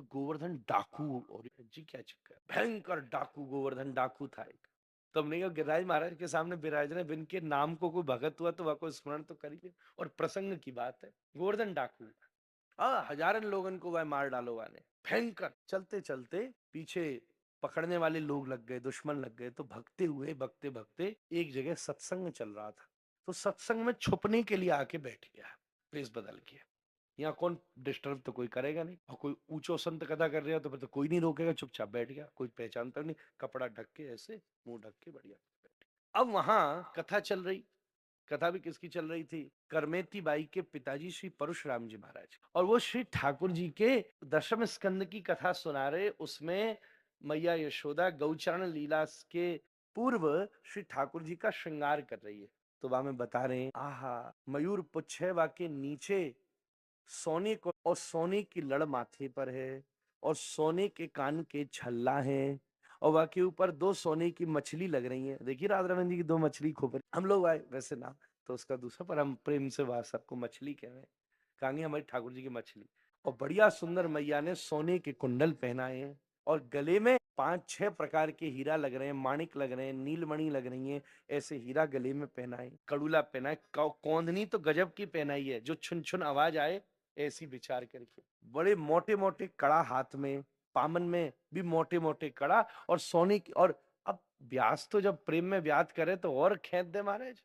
तो गोवर्धन डाकू, और जी क्या चक्कर, भयंकर डाकू गोवर्धन डाकू था एक। तो हमने कहा गिरिराज महाराज के सामने विराजने बिन के नाम को कोई भगत हुआ तो वह को स्मरण तो करिए। और प्रसंग की बात है, गोवर्धन डाकू, हजारन लोगन को वह मार डालो वाने, भयंकर। चलते चलते पीछे पकड़ने वाले लोग लग गए, दुश्मन लग गए, तो भगते हुए भगते भगते एक जगह सत्संग चल रहा था, तो सत्संग में छुपने के लिए आके बैठ गया, प्लेस बदल के। यहाँ कौन डिस्टर्ब तो कोई करेगा नहीं, और कोई ऊंचो संत कथा कर रहे हो तो फिर तो कोई नहीं रोकेगा, चुपचाप बैठ गया, कोई पहचानता नहीं, कपड़ा ढक के ऐसे मुंह ढक के बढ़िया बैठ गया। अब वहां कथा चल रही, कथा भी किसकी चल रही थी, करमेती बाई के पिताजी श्री परशुराम जी महाराज, और वो श्री ठाकुर जी के दशम स्कंद की कथा सुना रहे। उसमें मैया यशोदा गौचरण लीला के पूर्व श्री ठाकुर जी का श्रृंगार कर रही है। तो वहां में बता रहे हैं, आहा मयूर पुच्छ है, वाके नीचे सोने को, और सोने की लड़ माथे पर है, और सोने के कान के छल्ला है, और वह के ऊपर दो सोने की मछली लग रही है। देखिए राधा रमन जी की दो मछली खोपड़ी, हम लोग आए वैसे नाम तो उसका दूसरा, पर हम प्रेम से वह सबको मछली कह रहे हैं, कहेंगे हमारी ठाकुर जी की मछली। और बढ़िया सुंदर मैया ने सोने के कुंडल पहनाए हैं, और गले में 5-6 प्रकार के हीरा लग रहे हैं, माणिक लग रहे हैं, नीलमणि लग रही हैं, ऐसे हीरा गले में पहनाए, कड़ूला पहनाए, कौंधनी तो गजब की पहनाई है, जो छुन छुन आवाज आए ऐसी विचार करके, बड़े मोटे मोटे कड़ा हाथ में, पामन में भी मोटे मोटे कड़ा, और सोने की। और अब ब्यास तो जब प्रेम में ब्यात करे तो और खेत दे महाराज,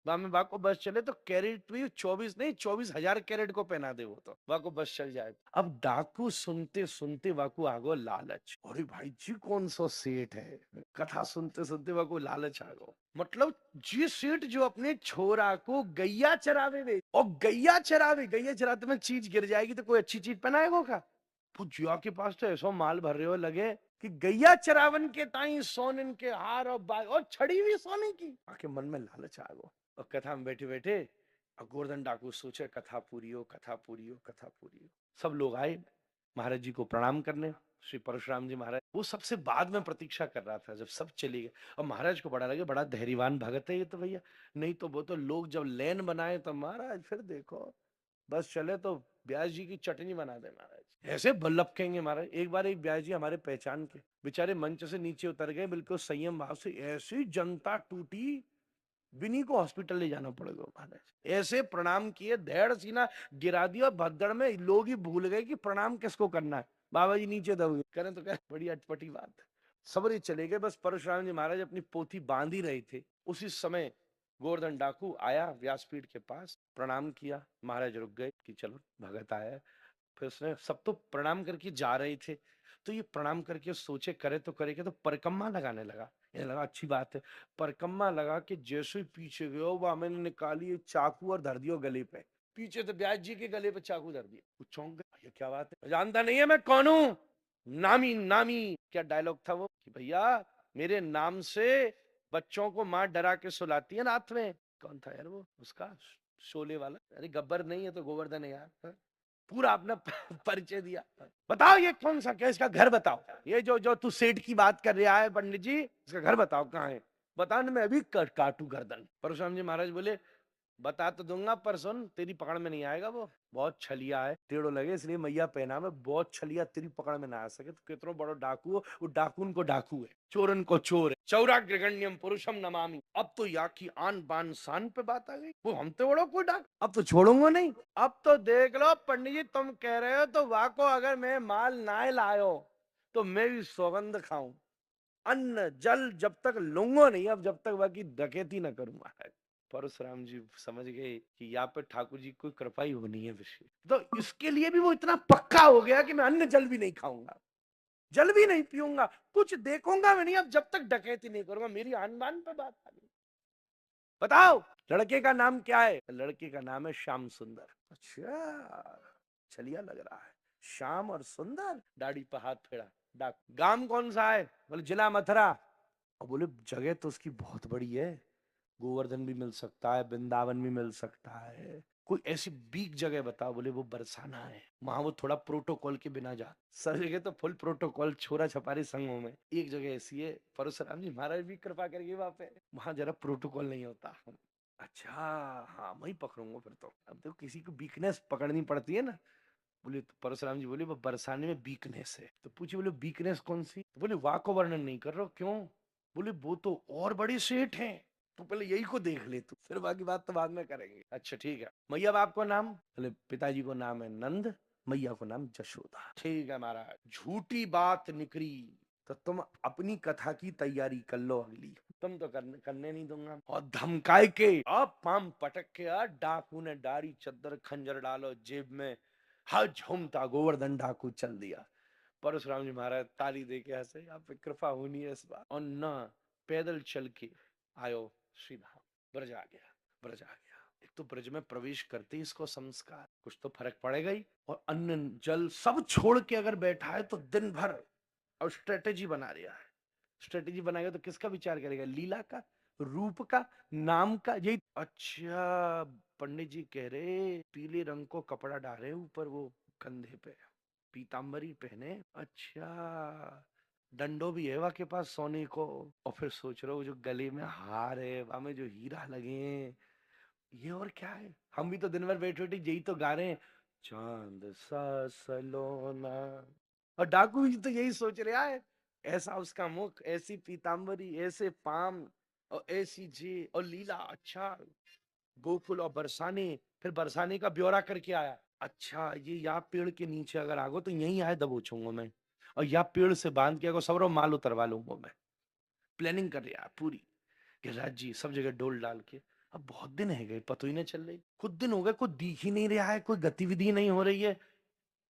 में बा को बस चले तो कैरेट भी 24 नहीं 24,000 कैरेट को पहना दे, वो तो वा को बस चल जाए। अब डाकू सुनते सुनते वाकू आगो लालच, अरे भाई जी कौन सो सेठ है, कथा सुनते सुनते वाकू लालच आगो, मतलब जी सेठ जो अपने छोरा को गैया चरावे वे, और गैया चरावे, गैया चराते में चीज गिर जाएगी तो कोई अच्छी चीज पहनाएगो का। जिया के पास तो ऐसा माल भर रहे हो लगे कि गैया चरावन के ताई सोने के हार और बाग और छड़ी हुई सोने की, आके मन में लालच आ गो। और कथा में बैठे बैठे गोवर्धन डाकू सोचे कथा पूरी हो, कथा पूरी हो, कथा पूरी हो। सब लोग आए महाराज जी को प्रणाम करने, श्री परशुराम जी महाराज वो सबसे बाद में प्रतीक्षा कर रहा था, जब सब चले गए। और महाराज को बड़ा लगे, बड़ा धैर्यवान भगत है ये तो भैया, नहीं तो वो तो लोग जब लैन बनाए तो महाराज फिर देखो बस चले तो ब्यास जी की चटनी बना दे महाराज, ऐसे बल्लभकेंगे महाराज। एक बार एक ब्यास जी हमारे पहचान के बेचारे मंच से नीचे उतर गए, बिल्कुल संयम भाव से, ऐसी जनता टूटी, बिन्हीं को हॉस्पिटल ले जाना पड़ेगा महाराज, ऐसे प्रणाम किए, धैर्य सीना गिरा दिया, भद्दड़ में लोग ही भूल गए कि प्रणाम किसको करना है। बाबा जी नीचे दब गए, करें तो क्या, बड़ी अटपटी बात है। सबरे चले गए, बस परशुराम जी महाराज अपनी पोथी बांध ही रहे थे, उसी समय गोवर्धन डाकू आया व्यासपीठ के पास, प्रणाम किया, महाराज रुक गए कि चलो भगत आया। फिर उसने, सब तो प्रणाम करके जा रहे थे, तो ये प्रणाम करके सोचे करे तो करेगा, तो परिक्रमा लगाने लगा, ये लगा अच्छी बात है। परिक्रमा लगा के जैसे ही पीछे गयो, वह मैंने निकाली चाकू और धर दियो गले पे, पीछे तो ब्यास जी के गले पे चाकू धर दिया। वो चौंक गए, ये क्या बात है, जानता नहीं है मैं कौन हूं, नामी नामी, क्या डायलॉग था वो कि भैया मेरे नाम से बच्चों को मां डरा के सुलाती है रात में। कौन था यार वो उसका, शोले वाला, अरे गब्बर नहीं है तो गोवर्धन है यार। पूरा अपना परिचय दिया, बताओ ये कौन सा, क्या इसका घर बताओ, ये जो जो तू सेठ की बात कर रहा है पंडित जी, इसका घर बताओ कहाँ है, बताने में अभी काटू गर्दन। परशुराम जी महाराज बोले बता तो दूंगा पर सुन, तेरी पकड़ में नहीं आएगा, वो बहुत छलिया है, टेढ़ो लगे इसलिए मैया पहना में, बहुत छलिया, तेरी पकड़ में ना आ सके, तो कितना बड़ा डाकू हो, वो डाकून को डाकू है, चोरन को चोर है, चौराग्रगण्यम पुरुषम नमामि। अब तो या की आन बान शान पे बात आ गई, वो हम तो बड़ो कोई डाक, अब तो छोड़ूंगा नहीं। अब तो देख लो पंडित जी, तुम कह रहे हो तो वाको अगर मैं माल ना लायो तो मैं भी सौगंध खाऊं, अन्न जल जब तक लूंगा नहीं, अब जब तक बाकी डकैती ना करूंगा। परशुराम जी समझ गए कि यहाँ पे ठाकुर जी कोई कृपा ही होनी है विषय, तो इसके लिए भी वो इतना पक्का हो गया कि मैं अन्न जल भी नहीं खाऊंगा, जल भी नहीं पीऊंगा, कुछ देखूंगा मैं नहीं, अब जब तक डकैती नहीं करूंगा। मेरी आन-बान पे बात आ गई। बताओ लड़के का नाम क्या है, लड़के का नाम है श्याम सुंदर। अच्छा छलिया लग रहा है, श्याम और सुंदर, दाढ़ी पर हाथ फेरा, डाक गांव कौन सा है, बोले जिला मथुरा। और बोले जगह तो उसकी बहुत बड़ी है, गोवर्धन भी मिल सकता है, वृंदावन भी मिल सकता है, कोई ऐसी बीक जगह बताओ। बोले वो बरसाना है, वहां वो थोड़ा प्रोटोकॉल के बिना जा, सब जगह तो फुल प्रोटोकॉल, छोरा छपारी संगों में, एक जगह ऐसी है, परशुराम जी महाराज भी कृपा करके वहां पे, वहां जरा प्रोटोकॉल नहीं होता। अच्छा हाँ, वही पकड़ूंगा फिर तो, अब तो किसी को वीकनेस पकड़नी पड़ती है ना, बोले तो परशुराम जी बोले वो बरसाने में वीकनेस है। तो पूछे बोले वीकनेस कौन सी? तो बोले वाह को वर्णन नहीं कर रहा हूं। क्यों? बोले वो तो और बड़े सेठ हैं, तो पहले यही को देख ले तू, फिर बाकी बात तो बाद में करेंगे। अच्छा ठीक है, मैया बाप को नाम? बोले पिताजी को नाम है नंद, मैया को नाम जशोदा। ठीक है महाराज, झूठी बात निकली तो तुम अपनी कथा की तैयारी कर लो अगली, तुम तो करने नहीं दूंगा। और धमकाए के अब पाम पटक के डाकू ने डारी चद्दर खंजर डालो जेब में, हा झूमता गोवर्धन डाकू चल दिया। परशुराम जी महाराज ताली दे के हंसे, आप पे कृपा होनी है इस बार। और न पैदल चल के आयो सीधा ब्रज आ गया। ब्रज आ गया, एक तो ब्रज में प्रवेश करते ही इसको संस्कार, कुछ तो फर्क पड़ेगा ही। और अन्न जल सब छोड़ के अगर बैठा है तो दिन भर और स्ट्रेटेजी बना रहा है। स्ट्रेटेजी बनाएगा तो किसका विचार करेगा? लीला का, रूप का, नाम का, यही। अच्छा, पंडित जी कह रहे पीले रंग को कपड़ा डाले ऊपर वो कंधे पे, पीताम्बरी पहने। अच्छा, डंडो भी है वहां के पास सोने को। और फिर सोच रहे हो जो गले में हार है वहां में जो हीरा लगे हैं, ये और क्या है? हम भी तो दिन भर बैठे बैठे यही तो गा रहे हैं, चांद सा सलोना। और डाकू भी तो यही सोच रहा है, ऐसा उसका मुख, ऐसी पीताम्बरी, ऐसे पाम, और ऐसी जी और लीला। अच्छा, गोकुल और बरसाने, फिर बरसाने का ब्यौरा करके आया। अच्छा, ये यहाँ पेड़ के नीचे अगर आगो तो यहीं आए दबोचूंगा मैं, और यहाँ पेड़ से बांध के अगर सबरो माल उतरवा लूंगा मैं। प्लानिंग कर रहा है पूरी कि राज जी सब जगह डोल डाल के। अब बहुत दिन है गए, पता ही नहीं चल रही, कुछ दिन हो गए, कोई दिख ही नहीं रहा है, कोई गतिविधि नहीं हो रही है।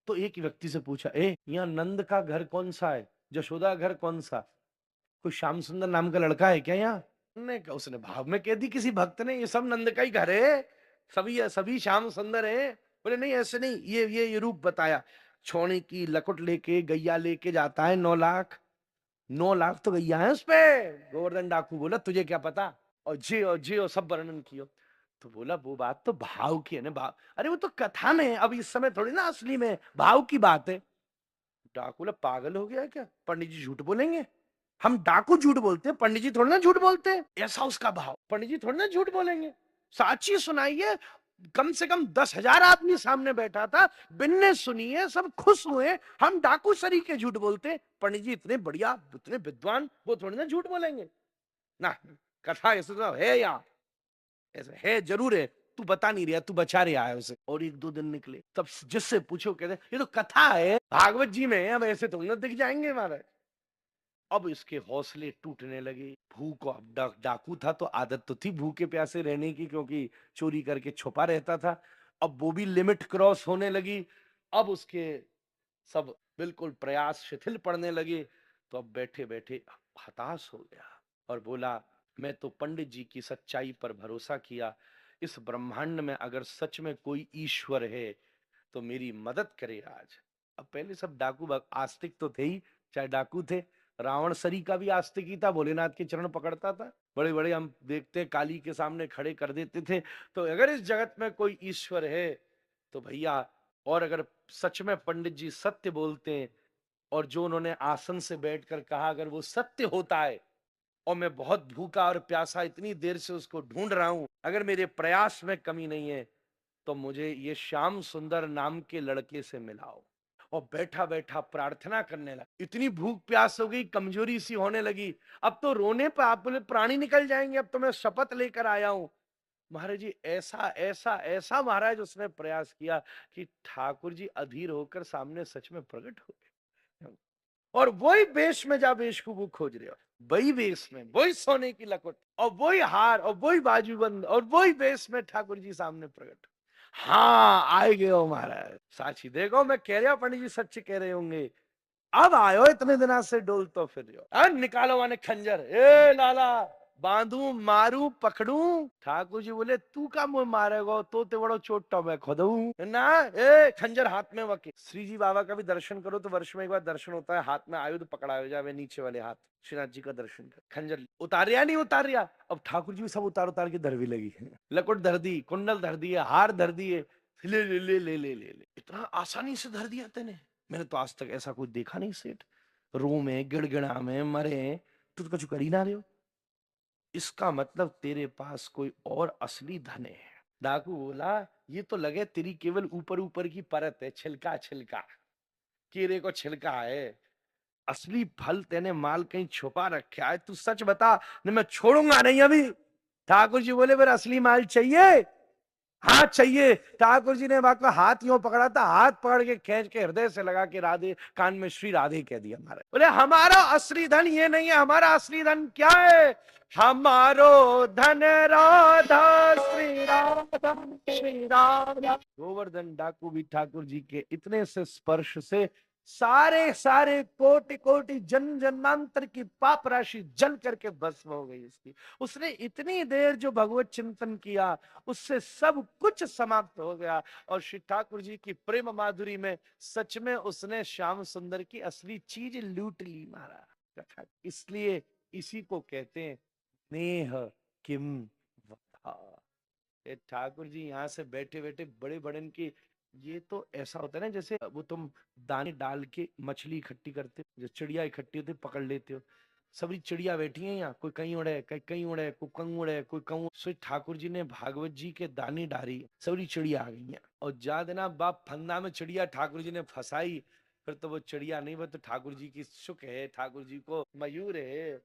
तो एक व्यक्ति से पूछा, ए यहाँ नंद का घर कौन सा है, जशोदा का घर कौन सा, कोई श्याम सुंदर नाम का लड़का है क्या यहाँ? ने उसने भाव में कह दी किसी भक्त ने, ये सब नंद का ही घर है, सभी सभी श्याम सुंदर है। बोले नहीं ऐसे नहीं, ये रूप बताया, छोने की लकुट लेके गैया लेके जाता है 9 लाख, 9 लाख तो गैया है उसपे। गोवर्धन डाकू बोला तुझे क्या पता, और जे और सब वर्णन किया। तो बोला वो बात तो भाव की है ना, भाव, अरे वो तो कथा में, अब इस समय थोड़ी ना असली में भाव की बात है। डाकू बोला पागल हो गया क्या, पंडित जी झूठ बोलेंगे? हम डाकू झूठ बोलते हैं, पंडित जी थोड़ी ना झूठ बोलते हैं। ऐसा उसका भाव, पंडित जी थोड़ी ना झूठ बोलेंगे, साची सुनाइए। कम से कम 10,000 आदमी सामने बैठा था, बिन्ने सुनिए, सब खुश हुए। हम डाकू सरी के झूठ बोलते, पंडित जी इतने बढ़िया, इतने विद्वान, वो थोड़ी ना झूठ बोलेंगे ना। कथा ऐसे तो है यार, ऐसे है जरूर है, तू बता नहीं रहा, तू बचा रहा है उसे। और 1-2 दिन निकले, तब जिससे पूछो कहते ये तो कथा है, भागवत जी में है, अब ऐसे तो न दिख जाएंगे हमारे। अब इसके हौसले टूटने लगे। भूख, अब डाकू था तो आदत तो थी भूखे प्यासे रहने की, क्योंकि चोरी करके छुपा रहता था। अब वो भी लिमिट क्रॉस होने लगी। अब उसके सब बिल्कुल प्रयास शिथिल पड़ने लगे। तो अब बैठे बैठे हताश हो गया और बोला मैं तो पंडित जी की सच्चाई पर भरोसा किया, इस ब्रह्मांड में अगर सच में कोई ईश्वर है तो मेरी मदद करे आज। अब पहले सब डाकू आस्तिक तो थे ही, चाहे डाकू थे। रावण सरी का भी आस्तिक ही था, भोलेनाथ के चरण पकड़ता था, बड़े बड़े हम देखते काली के सामने खड़े कर देते थे। तो अगर इस जगत में कोई ईश्वर है तो भैया, और अगर सच में पंडित जी सत्य बोलते हैं और जो उन्होंने आसन से बैठकर कहा अगर वो सत्य होता है, और मैं बहुत भूखा और प्यासा इतनी देर से उसको ढूंढ रहा हूं, अगर मेरे प्रयास में कमी नहीं है तो मुझे ये श्याम सुंदर नाम के लड़के से मिलाओ। और बैठा बैठा प्रार्थना करने लगा। इतनी भूख प्यास हो गई, कमजोरी सी होने लगी, अब तो रोने पर आप बोले प्राणी निकल जाएंगे, अब तो मैं शपथ लेकर आया हूं। महाराज जी ऐसा ऐसा ऐसा महाराज उसने प्रयास किया कि ठाकुर जी अधीर होकर सामने सच में प्रकट हो गए। और वही वेश में जा वेश को वो खोज रहे हो, वही वेश में, वही सोने की लकुट और वही हार और वही बाजूबंद और वही वेश में ठाकुर जी सामने प्रकट। हाँ आए गए हो महाराज, साक्षी देखो मैं कह रहा पंडित जी सच कह रहे होंगे, अब आयो इतने दिना से डोल तो फिर रहे हो। अब निकालो माने खंजर, ए लाला बांधू मारू पकड़ू। ठाकुर जी बोले तू का मुंह मारेगो, तो ते बड़ो चोट मैं खुद ना। ए खंजर हाथ में वके, श्री जी बाबा का भी दर्शन करो तो वर्ष में एक बार दर्शन होता है, हाथ में आयुध पकड़ा हो जाए नीचे वाले हाथ, श्रीनाथ जी का दर्शन कर। खंजर उतार रिया नहीं उतार रिया, अब ठाकुर जी भी सब उतार उतार के धर भी लगी, लकुट धर दी, कुंडल धर दिए, हार धर दिए, ले ले ले ले ले ले ले, इतना आसानी से धर दिया तेने, मैंने तो आज तक ऐसा कुछ देखा नहीं सेठ। रो में गिड़गिड़ा में मरे, तू तो कुछ कर ही ना रहे हो, इसका मतलब तेरे पास कोई और असली धन है। डाकू बोला ये तो लगे तेरी केवल ऊपर ऊपर की परत है, छिलका छिलका, कीड़े को छिलका है, असली फल तेने माल कहीं छुपा रखा है, तू सच बता, नहीं मैं छोड़ूंगा नहीं अभी। ठाकुर जी बोले, फिर असली माल चाहिए? हाथ चाहिए। ठाकुर जी ने बात को हाथ यूं पकड़ा था, हाथ पकड़ के खींच के हृदय से लगा के राधे कान में श्री राधे कह दिया। हमारे बोले हमारा असली धन ये नहीं है, हमारा असली धन क्या है? हमारो धन राधा, श्री राधा, श्री राधा। गोवर्धन डाकू भी ठाकुर जी के इतने से स्पर्श से सारे सारे कोटि कोटि जन्म जन्मांतर की पाप राशि जल करके भस्म हो गई इसकी। उसने इतनी देर जो भगवत चिंतन किया, उससे सब कुछ समाप्त हो गया। और श्री ठाकुर जी की प्रेम माधुरी में सच में उसने श्याम सुंदर की असली चीज लूट ली महाराज। इसलिए इसी को कहते हैं नेह किम वधा। ये ठाकुर जी यहाँ से बैठे बैठे बड़े बड़े की, ये तो ऐसा होता है ना जैसे वो तुम दाने डाल के मछली इकट्ठी करते हो, जो चिड़िया इकट्ठी होती है, पकड़ लेते हो। सभी चिड़िया बैठी है यहाँ, कोई कहीं उड़े, कहीं कहीं उड़े, कोई कंग उड़े, कोई कंग। सो ठाकुर जी ने भागवत जी के दाने डाली, सभी चिड़िया आ गई हैं। और जा देना बाप फंदा में चिड़िया ठाकुर जी ने फंसाई, फिर तो वो चिड़िया नहीं, वो तो ठाकुर जी की सुख है, ठाकुर जी को मयूर है।